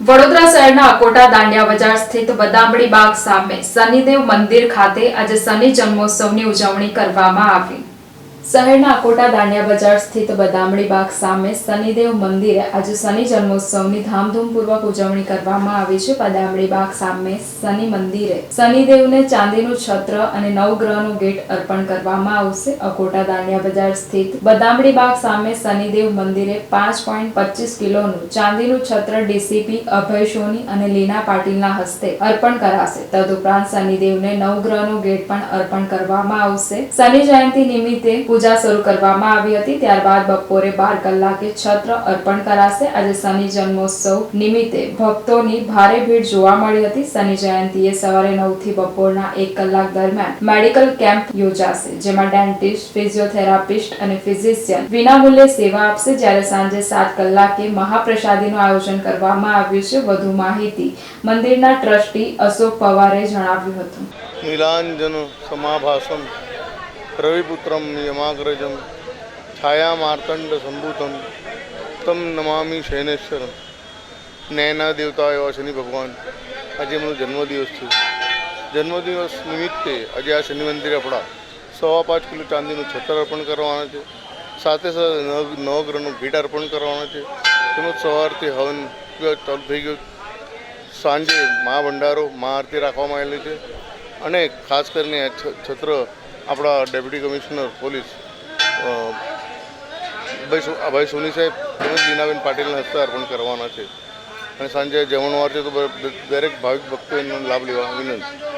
વડોદરા શહેરના અકોટા દાંડિયા બજાર સ્થિત બદામડી બાગ સામે શનિદેવ મંદિર ખાતે આજે શનિ જન્મોત્સવની ઉજવણી કરવામાં આવી। શહેરના અકોટા દાંડિયા બજાર સ્થિત બદામડી બાગ સામે શનિદેવ મંદિરે આજે શનિ જન્મોત્સવની ધામધૂમપૂર્વક ઉજવણી કરવામાં આવી છે। બદામડી બાગ સામે શનિ મંદિરે શનિદેવને ચાંદીનું છત્ર અને નવગ્રહનું ગેટ અર્પણ કરવામાં આવશે। અકોટા દાંડિયા બજાર સ્થિત બદામડી બાગ સામે શનિદેવ મંદિરે 5.25 કિલોનું ચાંદીનું છત્ર ડીસીપી અભય સોની અને લીના પાટીલના હસ્તે અર્પણ કરાશે। તદુપરાંત શનિદેવને નવગ્રહનું ગેટ પણ અર્પણ કરવામાં આવશે। શનિ જયંતિ નિમિત્તે પૂજા શરૂ કરવામાં આવી હતી। ત્યારબાદ બપોરે 12 કલાકે છત્ર અર્પણ કરાશે। આજે શનિ જન્મોત્સવ નિમિત્તે ભક્તોની ભારે ભીડ જોવા મળી હતી। શનિ જયંતિએ સવારે 9 થી બપોરના 1 કલાક દરમિયાન મેડિકલ કેમ્પ યોજાશે, જેમાં ડેન્ટિસ્ટ, ફિઝિયોથેરાપિસ્ટ અને ફિઝિશિયન વિનામૂલ્યે સેવા આપશે। જ્યારે સાંજે 7 કલાકે મહાપ્રસાદીનું આયોજન કરવામાં આવ્યું છે। વધુ માહિતી મંદિરના ટ્રસ્ટી અશોક પવારે જણાવ્યું હતું। નીલાંજન સમાભાસમ રવિપુત્રમ યમાગ્રજમ છાયા માર્તંડ સંભૂતમ તમ નમામી શૈનેશ્વરમ। નૈના દેવતા એવા શનિ ભગવાન, આજે એમનો જન્મદિવસ છે। જન્મદિવસ નિમિત્તે આજે આ શનિ મંદિરે આપણા 5.25 કિલો ચાંદીનું છત્ર અર્પણ કરવાના છે। સાથે સાથે નવગ્રહનું ભેટ અર્પણ કરવાના છે। તેમજ સવારથી હવન ચાલુ થઈ ગયો। સાંજે મહાભંડારો, મહાઆરતી રાખવામાં આવેલી છે અને ખાસ કરીને છત્ર આપણા ડેપ્યુટી કમિશનર પોલીસ અભય સોની સાહેબ તેમજ લીનાબેન પાટીલના હસ્તે અર્પણ કરવાના છે અને સાંજે જમણવાર છે, તો દરેક ભાવિક ભક્તો એનો લાભ લેવા વિનંતી।